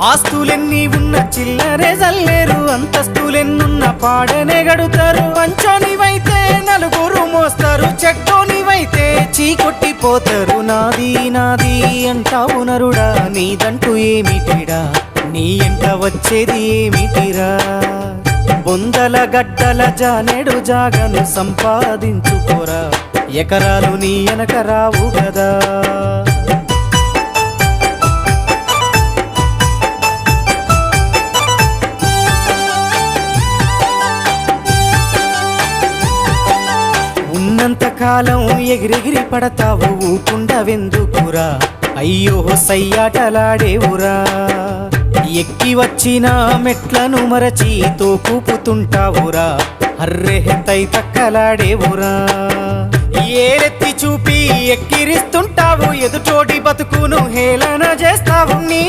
ఆస్తులెన్ని ఉన్న చిల్లరే జల్లేరు, అంతస్తులెన్నున్న పాడనే గడుతారు. మంచోనివైతే నలుగురు మోస్తారు, చెడ్డోనివైతే చీకొట్టిపోతారు. నాది నాది అంటావు నరుడా, నీదంటూ ఏమిటిరా, నీ ఎంట వచ్చేది ఏమిటిరా. బొందల గడ్డల జానెడు జాగను సంపాదించుకోరా, ఎకరాలు నీ వెనక రావు గదా. ఉన్నంతకాలం ఎగిరెగిరి పడతావు, ఊకుండవెందుకురా, అయ్యో సయ్యాటలాడేవురా. ఎక్కి వచ్చిన మెట్లను మరచి తోకూపుతుంటావురా, అర్రె తై తక్కలాడేవురా. ఏలెత్తి చూపి ఎక్కిరిస్తుంటావు, ఎదుటోటి బతుకును హేళన చేస్తావు. నీ